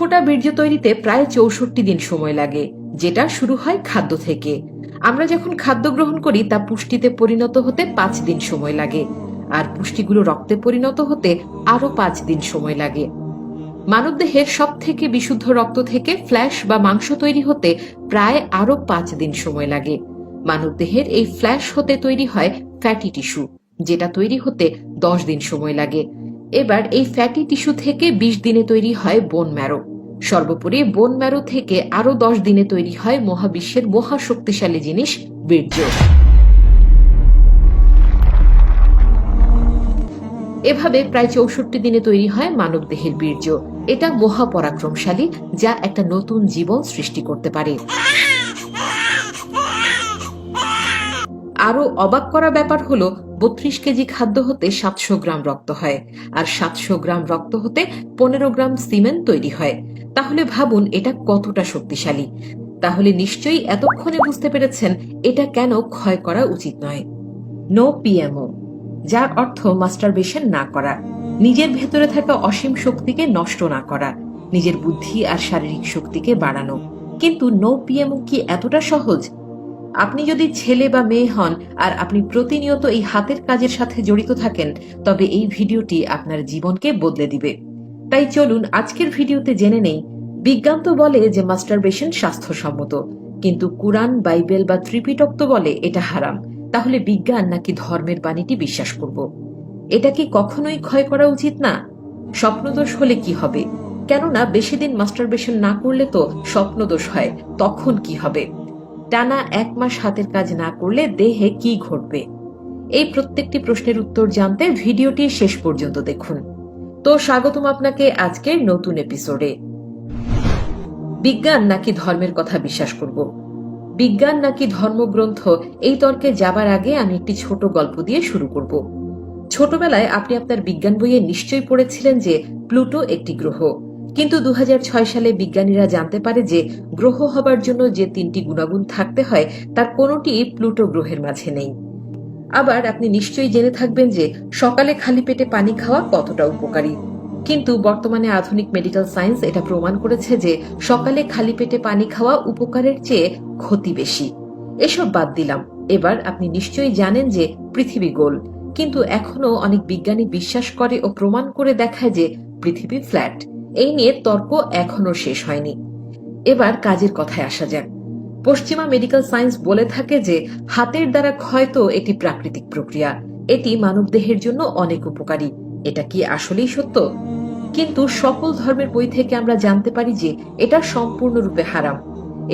ফোঁটা বীর্য তৈরিতে প্রায় ৬৪ দিন সময় লাগে, যেটা শুরু হয় খাদ্য থেকে। আমরা যখন খাদ্য গ্রহণ করি তা পুষ্টিতে পরিণত হতে ৫ দিন সময় লাগে, আর পুষ্টিগুলো রক্তে পরিণত হতে আরো ৫ দিন সময় লাগে। মানবদেহের সব থেকে বিশুদ্ধ রক্ত থেকে ফ্ল্যাশ বা মাংস তৈরি হতে প্রায় আরো ৫ দিন সময় লাগে। মানবদেহের এই ফ্ল্যাশ হতে তৈরি হয় ফ্যাটি টিস্যু, যেটা তৈরি হতে ১০ দিন সময় লাগে। এবার এই ফ্যাটি টিস্যু থেকে ২০ দিনে তৈরি হয় বোন ম্যারো। সর্বোপরি বোন ম্যারো থেকে আরো ১০ দিনে তৈরি হয় মহাবিশ্বের মহাশক্তিশালী জিনিস বীর্য। এভাবে প্রায় ৬৪ দিনে তৈরি হয় মানবদেহের বীর্য। এটা মহাপরাক্রমশালী, যা একটা নতুন জীবন সৃষ্টি করতে পারে। আরো অবাক করা ব্যাপার হলো ৩২ কেজি খাদ্য হতে ৭০০ গ্রাম রক্ত হয়, আর ৭০০ গ্রাম রক্ত হতে ১৫ গ্রাম সিমেন্ট তৈরি হয়। তাহলে ভাবুন এটা কতটা শক্তিশালী। তাহলে নিশ্চয়ই এতক্ষণে বুঝতে পেরেছেন এটা কেন ক্ষয় করা উচিত নয়। নো পিএমও, যার অর্থ মাস্টারবেশন না করা, নিজের ভেতরে থাকা অসীম শক্তিকে নষ্ট না করা, নিজের বুদ্ধি আর শারীরিক শক্তিকে বাড়ানো। কিন্তু নো পিএমও কি এতটা সহজ? আপনি যদি ছেলে বা মেয়ে হন আর আপনি প্রতিনিয়ত এই হাতের কাজের সাথে জড়িত থাকেন, তবে এই ভিডিওটি আপনার জীবনকে বদলে দিবে। তাই চলুন আজকের ভিডিওতে জেনে নেই, বিজ্ঞান তো বলে যে মাস্টারবেশন স্বাস্থ্যসম্মত, কিন্তু কুরআন, বাইবেল বা ত্রিপিটক তো বলে এটা হারাম। তাহলে বিজ্ঞান নাকি ধর্মের বাণীটি বিশ্বাস করব? এটা কি কখনোই ক্ষয় করা উচিত না? স্বপ্নদোষ হলে কি হবে? কেননা বেশি দিন মাস্টারবেশন না করলে তো স্বপ্নদোষ হয়, তখন কি হবে? টানা ১ মাস হাতের কাজ না করলে দেহে কি ঘটবে? এই প্রত্যেকটি প্রশ্নের উত্তর জানতে ভিডিওটি শেষ পর্যন্ত দেখুন। তো স্বাগতম আপনাকে আজকের নতুন এপিসোডে। বিজ্ঞান নাকি ধর্মের কথা বিশ্বাস করব? বিজ্ঞান নাকি ধর্মগ্রন্থ, এই তর্কে যাবার আগে আমি একটি ছোট গল্প দিয়ে শুরু করব। ছোটবেলায় আপনি আপনার বিজ্ঞান বইয়ে নিশ্চয়ই পড়েছিলেন যে প্লুটো একটি গ্রহ, কিন্তু ২০০৬ সালে বিজ্ঞানীরা জানতে পারে যে গ্রহ হবার জন্য যে ৩টি গুণাগুণ থাকতে হয় তার কোনোটি প্লুটো গ্রহের মাঝে নেই। আবার আপনি নিশ্চয়ই জেনে থাকবেন যে সকালে খালি পেটে পানি খাওয়া কতটা উপকারী, কিন্তু বর্তমানে আধুনিক মেডিকেল সায়েন্স এটা প্রমাণ করেছে যে সকালে খালি পেটে পানি খাওয়া উপকারের চেয়ে ক্ষতি বেশি। এসব বাদ দিলাম, এবার আপনি নিশ্চয়ই জানেন যে পৃথিবী গোল, কিন্তু এখনো অনেক বিজ্ঞানী বিশ্বাস করে ও প্রমাণ করে দেখায় যে পৃথিবী ফ্ল্যাট। এই নিয়ে তর্ক এখনো শেষ হয়নি। এবার কাজের কথায় আসা যাক। পশ্চিমা মেডিকেল সায়েন্স বলে থাকে যে হাতের দ্বারা ক্ষয় তো একটি প্রাকৃতিক প্রক্রিয়া, এটি মানবদেহের জন্য অনেক উপকারী। এটা কি আসলেই সত্য? কিন্তু সকল ধর্মের বই থেকে আমরা জানতে পারি যে এটা সম্পূর্ণরূপে হারাম,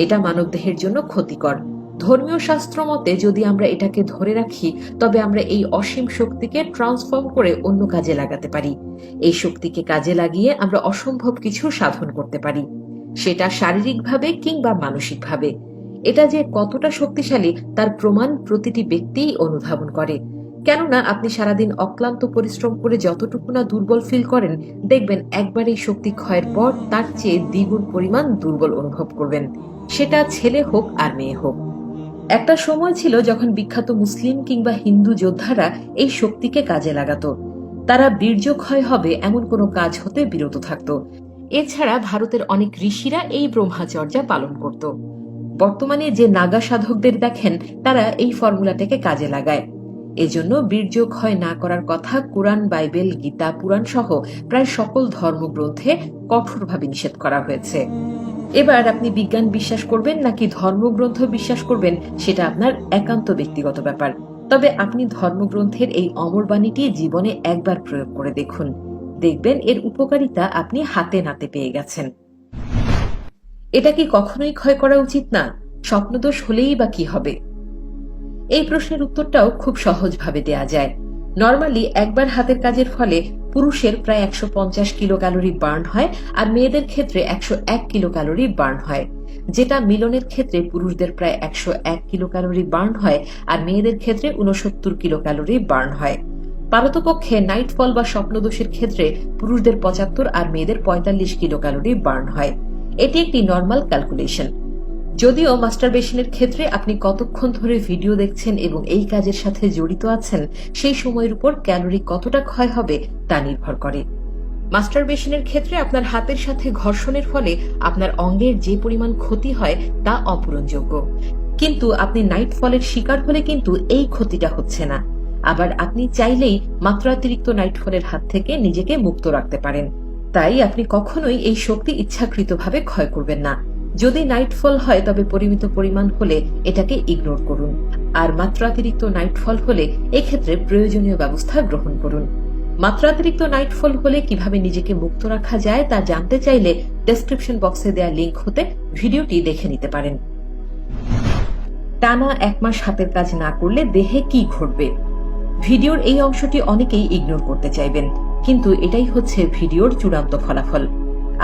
এটা মানবদেহের জন্য ক্ষতিকর। ধর্মীয় শাস্ত্র মতে যদি আমরা এটাকে ধরে রাখি, তবে আমরা এই অসীম শক্তিকে ট্রান্সফর্ম করে অন্য কাজে লাগাতে পারি। এই শক্তিকে কাজে লাগিয়ে আমরা অসম্ভব কিছু সাধন করতে পারি, সেটা শারীরিকভাবে কিংবা মানসিকভাবে। এটা যে কতটা শক্তিশালী তার প্রমাণ প্রতিটি ব্যক্তিই অনুধাবন করে। কেননা আপনি সারাদিন অক্লান্ত পরিশ্রম করে যতটুকু না দুর্বল ফিল করেন, দেখবেন একবার এই শক্তি ক্ষয়ের পর তার চেয়ে দ্বিগুণ পরিমাণ দুর্বল অনুভব করবেন, সেটা ছেলে হোক আর মেয়ে হোক। একটা সময় ছিল যখন বিখ্যাত মুসলিম কিংবা হিন্দু যোদ্ধারা এই শক্তিকে কাজে লাগাত। তারা বীর্য ক্ষয় হবে এমন কোনো কাজ হতে বিরত থাকত। এছাড়া ভারতের অনেক ঋষিরা এই ব্রহ্মচর্যা পালন করত। বর্তমানে যে নাগা সাধকদের দেখেন, তারা এই ফর্মুলাটাকে কাজে লাগায়। এজন্য বীর্য ক্ষয় না করার কথা কুরআন, বাইবেল, গীতা, পুরাণ সহ প্রায় সকল ধর্মগ্রন্থে কঠোরভাবে নিষেধ করা হয়েছে। এবার আপনি বিজ্ঞান বিশ্বাস করবেন নাকি ধর্মগ্রন্থ বিশ্বাস করবেন, সেটা আপনার একান্ত ব্যক্তিগত ব্যাপার। তবে আপনি ধর্মগ্রন্থের এই অমর বাণীটি জীবনে একবার প্রয়োগ করে দেখুন, দেখবেন এর উপকারিতা আপনি হাতে নাতে পেয়ে গেছেন। এটা কি কখনোই ক্ষয় করা উচিত না? স্বপ্নদোষ হলেই বা কি হবে? এই প্রশ্নের উত্তরটাও খুব সহজভাবে দেয়া যায়। নরমালি একবার হাতের কাজের ফলে পুরুষের প্রায় ১৫০ কিলো ক্যালোরি বার্ন হয়, আর মেয়েদের ক্ষেত্রে ১০১ কিলো ক্যালোরি বার্ন হয়। যেটা মিলনের ক্ষেত্রে পুরুষদের প্রায় ১০১ কিলো ক্যালোরি বার্ন হয়, আর মেয়েদের ক্ষেত্রে ৬৯ কিলো ক্যালোরি বার্ন হয়। পারতপক্ষে নাইটফল বা স্বপ্নদোষের ক্ষেত্রে পুরুষদের ৭৫ আর মেয়েদের ৪৫ কিলো ক্যালোরি বার্ন হয়। এটি একটি নর্মাল ক্যালকুলেশন। যদিও মাস্টারবেশনের ক্ষেত্রে আপনি কতক্ষণ ধরে ভিডিও দেখছেন এবং এই কাজের সাথে জড়িত আছেন, সেই সময়ের উপর ক্যালোরি কতটা ক্ষয় হবে তা নির্ভর করে। মাস্টারবেশনের ক্ষেত্রে আপনার হাতের সাথে ঘর্ষণের ফলে আপনার অঙ্গের যে পরিমাণ ক্ষতি হয় তা অপূরণযোগ্য, কিন্তু আপনি নাইটফলের শিকার হলে কিন্তু এই ক্ষতিটা হচ্ছে না। আবার আপনি চাইলেই মাত্রাতিরিক্ত নাইটফলের হাত থেকে নিজেকে মুক্ত রাখতে পারেন। তাই আপনি কখনোই এই শক্তি ইচ্ছাকৃতভাবে ক্ষয় করবেন না। যদি নাইটফল হয় তবে পরিমিত পরিমাণ হলে এটাকে ইগনোর করুন, আর মাত্রাতিরিক্ত নাইটফল হলে এক্ষেত্রে প্রয়োজনীয় ব্যবস্থা গ্রহণ করুন। মাত্রাতিরিক্ত নাইটফল হলে কিভাবে নিজেকে মুক্ত রাখা যায় তা জানতে চাইলে ডেসক্রিপশন বক্সে দেয়া লিংক হতে ভিডিওটি দেখে নিতে পারেন। টানা 1 মাস হাতের কাজ না করলে দেহে কি ঘটবে? ভিডিওর এই অংশটি অনেকেই ইগনোর করতে চাইবেন, কিন্তু এটাই হচ্ছে ভিডিওর চূড়ান্ত ফলাফল।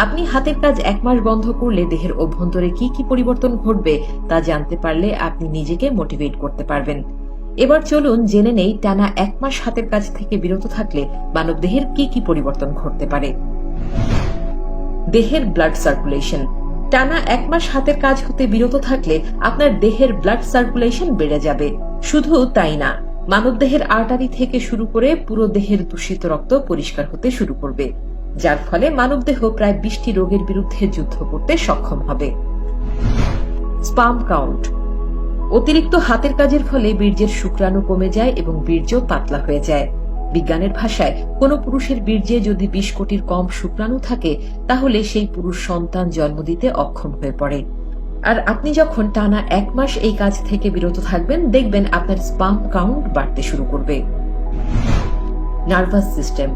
আপনি হাতের কাজ 1 মাস বন্ধ করলে দেহের অভ্যন্তরে কি কি পরিবর্তন ঘটবে তা জানতে পারলে আপনি নিজেকে মোটিভেট করতে পারবেন। এবার চলুন জেনে নেই টানা 1 মাস হাতের কাজ থেকে বিরত থাকলে মানবদেহের কি কি পরিবর্তন ঘটতে পারে। দেহের ব্লাড সার্কুলেশন। টানা 1 মাস হাতের কাজ হতে বিরত থাকলে আপনার দেহের ব্লাড সার্কুলেশন বেড়ে যাবে। শুধু তাই না, মানবদেহের আর্টারি থেকে শুরু করে পুরো দেহের দূষিত রক্ত পরিষ্কার হতে শুরু করবে, যার ফলে মানবদেহ প্রায় 20টি রোগের বিরুদ্ধে যুদ্ধ করতে সক্ষম হবে। Sperm count. অতিরিক্ত হাতের কাজের ফলে বীর্যের শুক্রাণু কমে যায় এবং বীর্য পাতলা হয়ে যায়। বিজ্ঞানের ভাষায় কোন পুরুষের বীর্যে যদি 20 কোটির কম শুক্রাণু থাকে তাহলে সেই পুরুষ সন্তান জন্ম দিতে অক্ষম হয়ে পড়ে। আর আপনি যখন টানা 1 মাস এই কাজ থেকে বিরত থাকবেন দেখবেন আপনার স্পার্ম কাউন্ট বাড়তে শুরু করবে। Nervous system.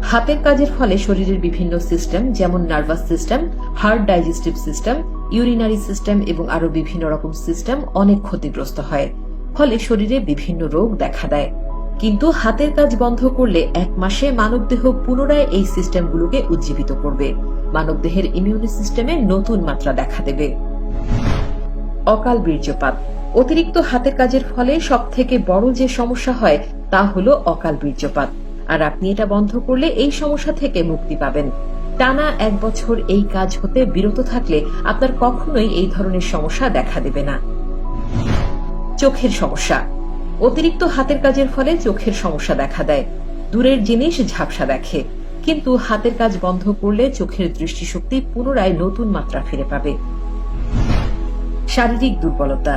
হাতের কাজের ফলে শরীরের বিভিন্ন সিস্টেম যেমন nervous system, heart digestive system, urinary system এবং আরো বিভিন্ন রকম সিস্টেম অনেক ক্ষতিগ্রস্ত হয়, ফলে শরীরে বিভিন্ন রোগ দেখা দেয়। কিন্তু হাতের কাজ বন্ধ করলে 1 মাসে মানবদেহ পুনরায় এই সিস্টেমগুলোকে উজ্জীবিত করবে। মানবদেহের ইমিউনি সিস্টেমে নতুন মাত্রা দেখা দেবে। অকাল বীর্যপাত। অতিরিক্ত হাতের কাজের ফলে সবথেকে বড় যে সমস্যা হয় তা হলো অকাল বীর্যপাত, আর আপনি এটা বন্ধ করলে এই সমস্যা থেকে মুক্তি পাবেন। টানা 1 বছর এই কাজ হতে বিরত থাকলে আপনার কখনোই এই ধরনের সমস্যা দেখা দেবে না। চোখের সমস্যা। অতিরিক্ত হাতের কাজের ফলে চোখের সমস্যা দেখা দেয়। দূরের জিনিস ঝাপসা দেখে, কিন্তু হাতের কাজ বন্ধ করলে চোখের দৃষ্টিশক্তি পুনরায় নতুন মাত্রা ফিরে পাবে। শারীরিক দুর্বলতা।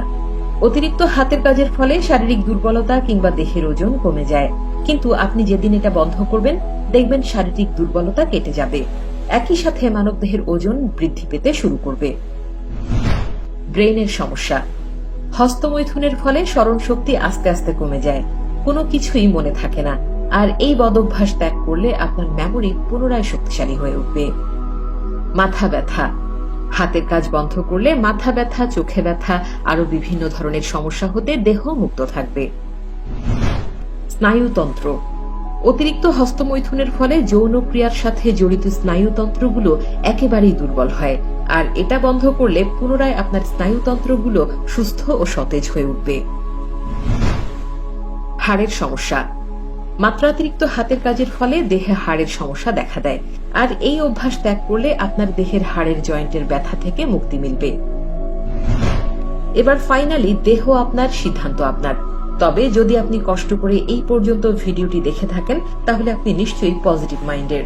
অতিরিক্ত হাতের কাজের ফলে শারীরিক দুর্বলতা কিংবা দেহের ওজন কমে যায়, কিন্তু আপনি যেদিন এটা বন্ধ করবেন দেখবেন শারীরিক দুর্বলতা কেটে যাবে। একই সাথে মানবদেহের ওজন বৃদ্ধি পেতে শুরু করবে। ব্রেইনের সমস্যা। হস্তমৈথুনের ফলে স্মরণ শক্তি আস্তে আস্তে কমে যায়, কোনো কিছুই মনে থাকে না, আর এই বদভ্যাস ত্যাগ করলে আপনার মেমোরি পুনরায় শক্তিশালী হয়ে উঠবে। মাথা ব্যথা। হাতের কাজ বন্ধ করলে মাথা ব্যথা, চোখে ব্যথা, আরো বিভিন্ন ধরনের সমস্যা হতে দেহ মুক্ত থাকবে। স্নায়ুতন্ত্র। অতিরিক্ত হস্তমৈথুনের ফলে যৌন ক্রিয়ার সাথে জড়িত স্নায়ুতন্ত্রগুলো একেবারেই দুর্বল হয়, আর এটা বন্ধ করলে পুনরায় আপনার স্নায়ুতন্ত্রগুলো সুস্থ ও সতেজ হয়ে উঠবে। হাড়ের সমস্যা। মাত্রাতিরিক্ত হাতের কাজের ফলে দেহে হাড়ের সমস্যা দেখা দেয়, আর এই অভ্যাস ত্যাগ করলে আপনার দেহের হাড়ের জয়েন্টের ব্যথা থেকে মুক্তি মিলবে। এবার ফাইনালি দেহ আপনার, সিদ্ধান্ত আপনার। তবে যদি আপনি কষ্ট করে এই পর্যন্ত ভিডিওটি দেখে থাকেন তাহলে আপনি নিশ্চয়ই পজিটিভ মাইন্ডের,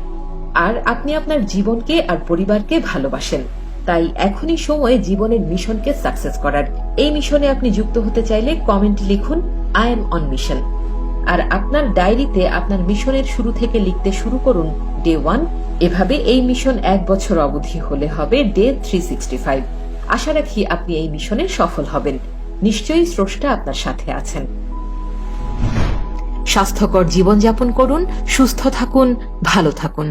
আর আপনি আপনার জীবনকে আর পরিবারকে ভালোবাসেন। তাই এখনই সময় জীবনের মিশনকে সাকসেস করার। এই মিশনে আপনি যুক্ত হতে চাইলে কমেন্টে লিখুন আই এম অন মিশন, আর আপনার ডায়েরিতে আপনার মিশনের শুরু থেকে লিখতে শুরু করুন ডে 1। এভাবে এই মিশন 1 বছর অবধি হলে হবে ডে 365। আশা রাখি আপনি এই মিশনে সফল হবেন। নিশ্চয়ই স্রষ্টা আপনার সাথে আছেন। স্বাস্থ্যকর জীবনযাপন করুন, সুস্থ থাকুন, ভালো থাকুন।